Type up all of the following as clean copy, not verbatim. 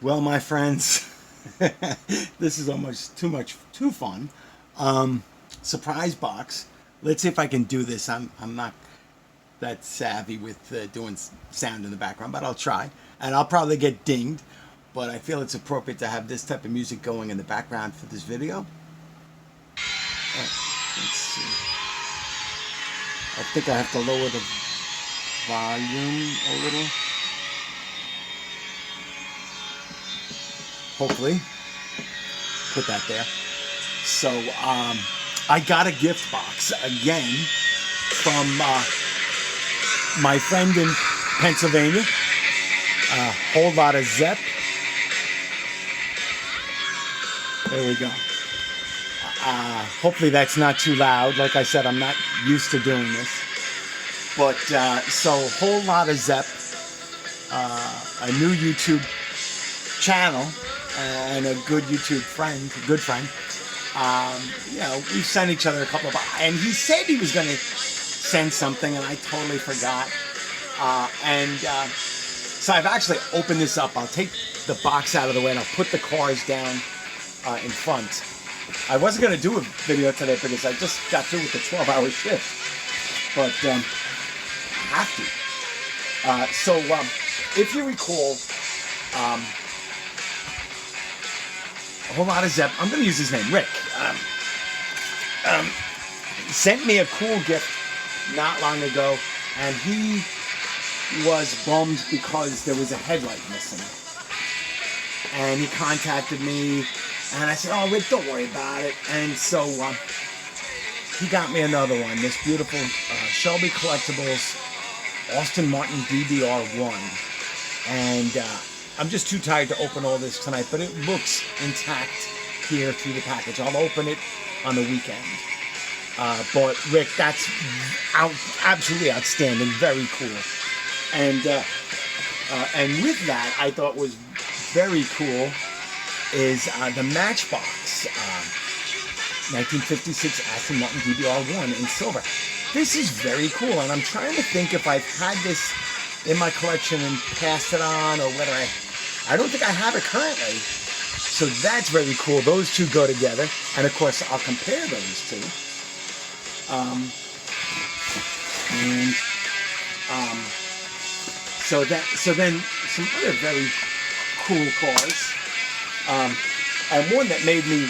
Well, my friends, this is almost too fun. Surprise box. Let's see if I can do this. I'm not that savvy with doing sound in the background, but I'll try. And I'll probably get dinged, but I feel it's appropriate to have this type of music going in the background for this video. Let's see. I think I have to lower the volume a little. Hopefully. Put that there. So, I got a gift box again from my friend in Pennsylvania, WholeLottaZep. There we go. Hopefully that's not too loud. Like I said, I'm not used to doing this. But, so WholeLottaZep, a new YouTube channel, and a good YouTube friend, good friend. You know, we've sent each other a couple of, and he said he was going to send something, and I totally forgot. So I've actually opened this up. I'll take the box out of the way, and I'll put the cars down in front. I wasn't going to do a video today because I just got through with the 12-hour shift, but I have to. So if you recall, WholeLottaZep, I'm going to use his name, Rick, sent me a cool gift not long ago, and he was bummed because there was a headlight missing. And he contacted me, and I said, oh, Rick, don't worry about it. And so he got me another one, this beautiful Shelby Collectibles Aston Martin DB-1. And I'm just too tired to open all this tonight, but it looks intact here through the package. I'll open it on the weekend. But Rick, that's absolutely outstanding, very cool. And with that, I thought was very cool is the Matchbox 1956 Aston Martin DB-1 in silver. This is very cool, and I'm trying to think if I've had this in my collection and passed it on, or whether I don't think I have it currently. So that's very cool. Those two go together, and of course I'll compare those two. So then some other very cool cars, and one that made me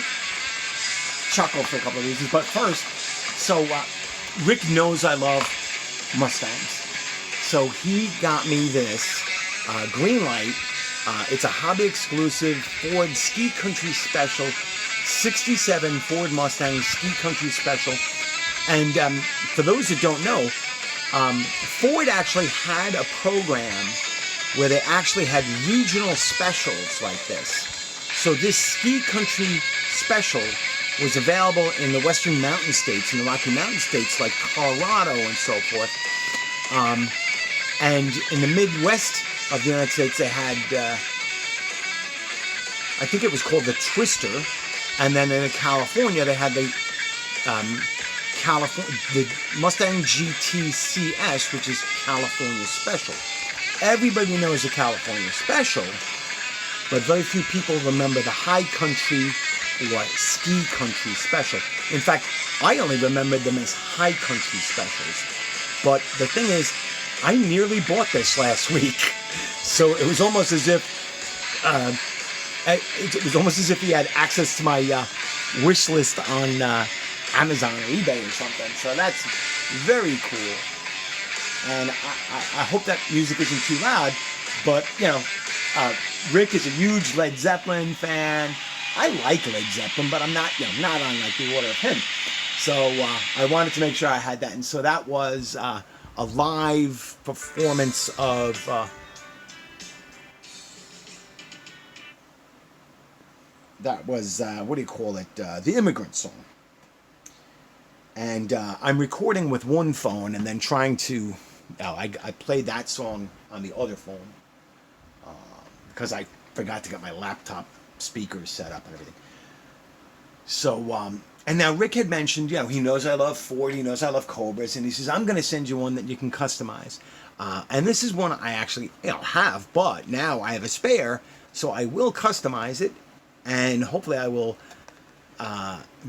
chuckle for a couple of reasons. But first, so Rick knows I love Mustangs, so he got me this green light. It's a hobby exclusive Ford Ski Country Special, 67 Ford Mustang Ski Country Special. And for those that don't know, Ford actually had a program where they actually had regional specials like this. So this Ski Country Special was available in the Western Mountain States, in the Rocky Mountain States like Colorado and so forth. And in the Midwest of the United States, they had, I think it was called the Twister. And then in California, they had the Mustang GT CS, which is California Special. Everybody knows the California Special, but very few people remember the High Country or Ski Country Special. In fact, I only remembered them as High Country Specials. But the thing is, I nearly bought this last week, so it was almost as if he had access to my wish list on Amazon or eBay or something. So that's very cool. And I hope that music isn't too loud, but you know, Rick is a huge Led Zeppelin fan. I like Led Zeppelin, but I'm not, not on like the order of him. So I wanted to make sure I had that, and so that was a live performance of that was what do you call it? The Immigrant Song. And I'm recording with one phone and then trying to. I played that song on the other phone because I forgot to get my laptop speakers set up and everything. So, and now Rick had mentioned, he knows I love Ford, he knows I love Cobras, and he says, I'm going to send you one that you can customize. And this is one I actually have, but now I have a spare, so I will customize it, and hopefully I will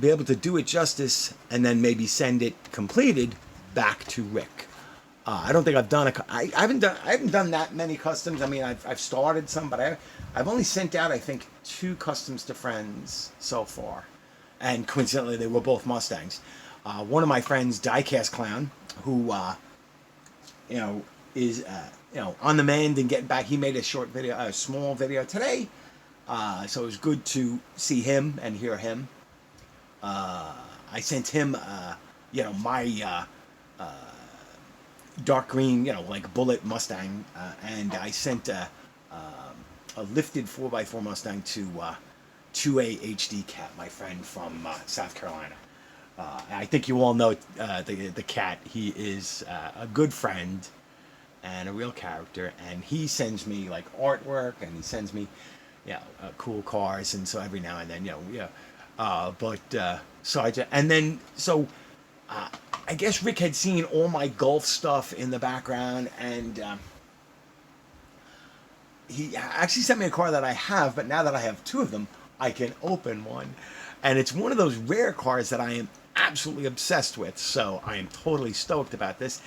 be able to do it justice, and then maybe send it completed back to Rick. I don't think I've done I haven't done that many customs. I mean, I've started some, but I've only sent out, I think, 2 customs to friends so far, and coincidentally they were both Mustangs. One of my friends, Diecast Clown, who is on the mend and getting back. He made a short video, a small video today, so it was good to see him and hear him. I sent him my dark green, like bullet Mustang, and I sent a lifted 4x4 Mustang to a HD Cat, my friend from South Carolina. I think you all know the cat. He is a good friend and a real character, and he sends me like artwork, and he sends me cool cars, and so every now and then I guess Rick had seen all my golf stuff in the background, and he actually sent me a car that I have, but now that I have 2 of them, I can open one. And it's one of those rare cars that I am absolutely obsessed with, so I am totally stoked about this.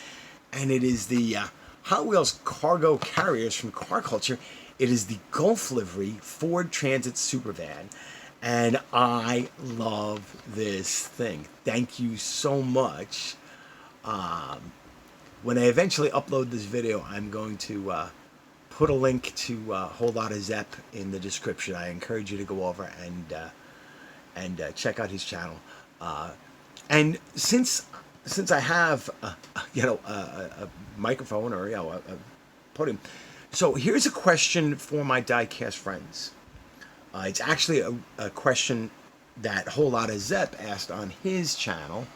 And it is the Hot Wheels Cargo Carriers from Car Culture. It is the Gulf livery Ford Transit Supervan. And I love this thing. Thank you so much. When I eventually upload this video, I'm going to put a link to WholeLottaZep in the description. I encourage you to go over and check out his channel. And since I have a microphone or a podium, so here's a question for my diecast friends. It's actually a question that WholeLottaZep asked on his channel,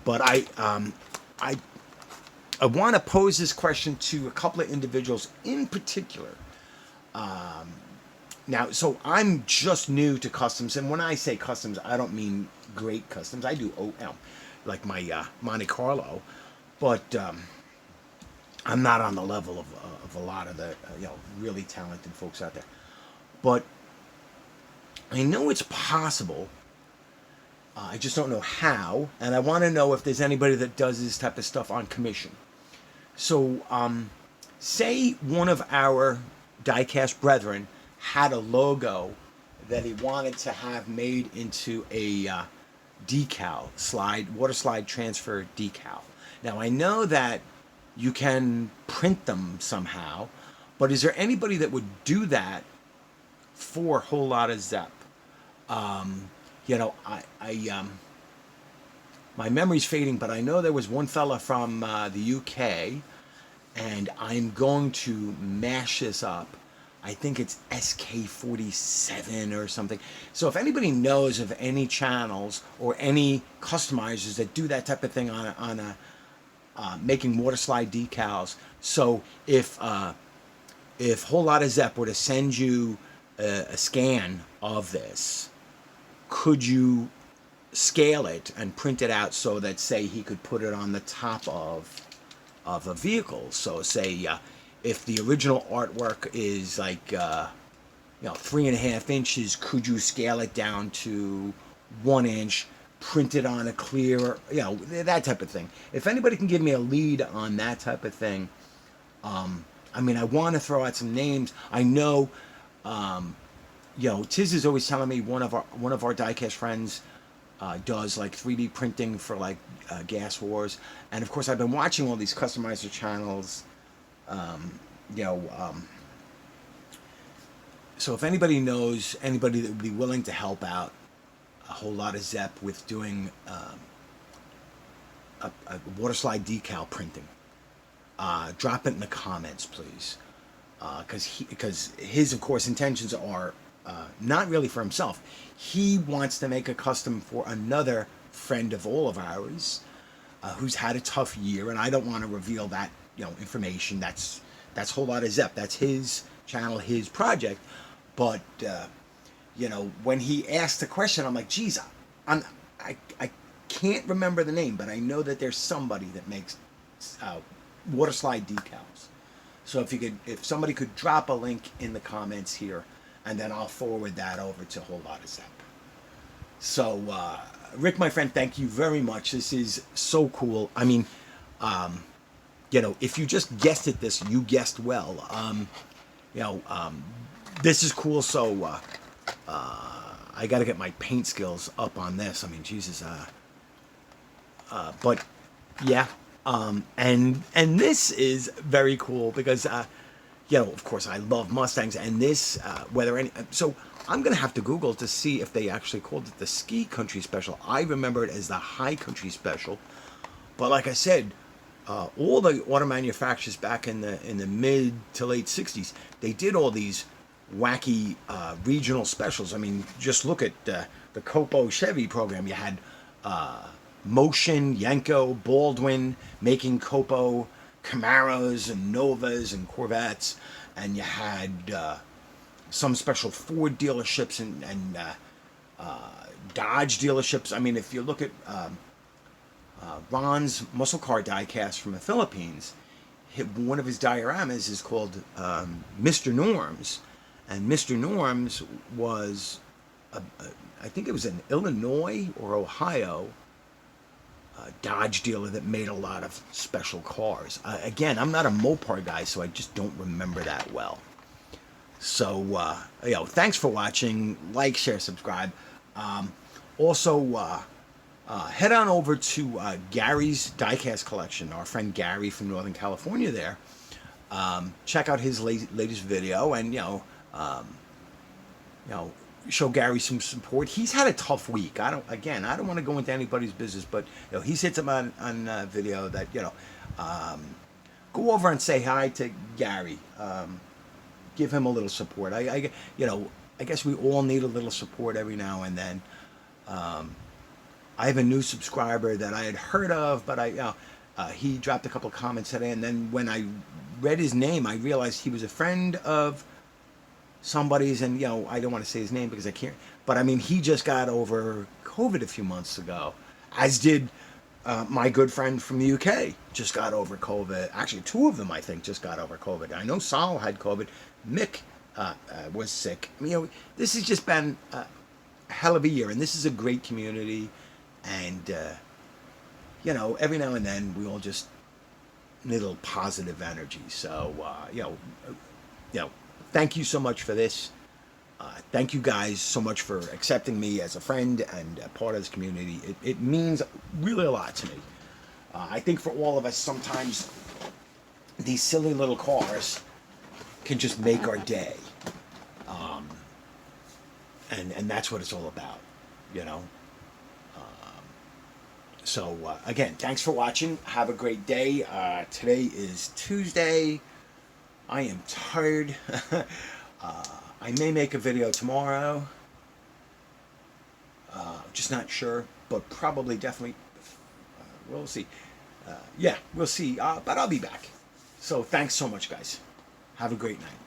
but I want to pose this question to a couple of individuals in particular. Now, so I'm just new to customs, and when I say customs, I don't mean great customs. I do OM, like my Monte Carlo, but I'm not on the level of a lot of the really talented folks out there. But I know it's possible. I just don't know how, and I want to know if there's anybody that does this type of stuff on commission. So, say one of our diecast brethren had a logo that he wanted to have made into a decal, water slide transfer decal. Now, I know that you can print them somehow, but is there anybody that would do that for WholeLottaZep? My memory's fading, but I know there was one fella from the UK, and I'm going to mash this up. I think it's SK47 or something. So if anybody knows of any channels or any customizers that do that type of thing on making water slide decals, so if WholeLottaZep were to send you a scan of this, could you scale it and print it out so that, say, he could put it on the top of a vehicle? So say if the original artwork is like 3.5 inches, could you scale it down to 1 inch, print it on a clear, that type of thing? If anybody can give me a lead on that type of thing, I want to throw out some names. I know Tiz is always telling me one of our diecast friends does like 3D printing for like Gas Wars, and of course I've been watching all these customizer channels. So if anybody knows anybody that would be willing to help out a WholeLottaZep with doing a water slide decal printing, drop it in the comments, please. Because his, of course, intentions are not really for himself. He wants to make a custom for another friend of all of ours who's had a tough year, and I don't want to reveal that information. That's WholeLottaZep. That's his channel, his project. But when he asked the question, I'm like, geez, I can't remember the name, but I know that there's somebody that makes water slide decals. So if somebody could drop a link in the comments here, and then I'll forward that over to WholeLottaZep. So, Rick, my friend, thank you very much. This is so cool. I mean, if you just guessed at this, you guessed well. This is cool. So, I got to get my paint skills up on this. I mean, Jesus. But yeah. And this is very cool because, of course, I love Mustangs, and this, so I'm going to have to Google to see if they actually called it the Ski Country Special. I remember it as the High Country Special, but like I said, all the auto manufacturers back in the mid to late 60s, they did all these wacky regional specials. I mean, just look at the Copo Chevy program. You had Motion, Yenko, Baldwin making Copo Camaros and Novas and Corvettes, and you had some special Ford dealerships and Dodge dealerships. I mean, if you look at Ron's muscle car diecast from the Philippines, one of his dioramas is called Mr. Norm's, and Mr. Norm's was, I think it was in Illinois or Ohio, Dodge dealer that made a lot of special cars. Again, I'm not a Mopar guy, so I just don't remember that well. So, thanks for watching. Like, share, subscribe. Also, head on over to Gary's diecast collection. Our friend Gary from Northern California there. Check out his latest video, and show Gary some support. He's had a tough week. I don't want to go into anybody's business, but he's hit some on video that go over and say hi to Gary. Give him a little support. I guess we all need a little support every now and then. I have a new subscriber that I had heard of, but he dropped a couple of comments today, and then when I read his name, I realized he was a friend of somebody's, and I don't want to say his name because I can't, but I mean, he just got over COVID a few months ago, as did my good friend from the UK, just got over COVID. Actually, two of them, I think, just got over COVID. I know Sal had COVID. Mick was sick. This has just been a hell of a year, and this is a great community, and every now and then we all just need a little positive energy. So thank you so much for this. Thank you guys so much for accepting me as a friend and a part of this community. It means really a lot to me. I think for all of us, sometimes these silly little cars can just make our day. And that's what it's all about, So again, thanks for watching. Have a great day. Today is Tuesday. I am tired. I may make a video tomorrow. Just not sure, but probably definitely. We'll see. We'll see. But I'll be back. So thanks so much, guys. Have a great night.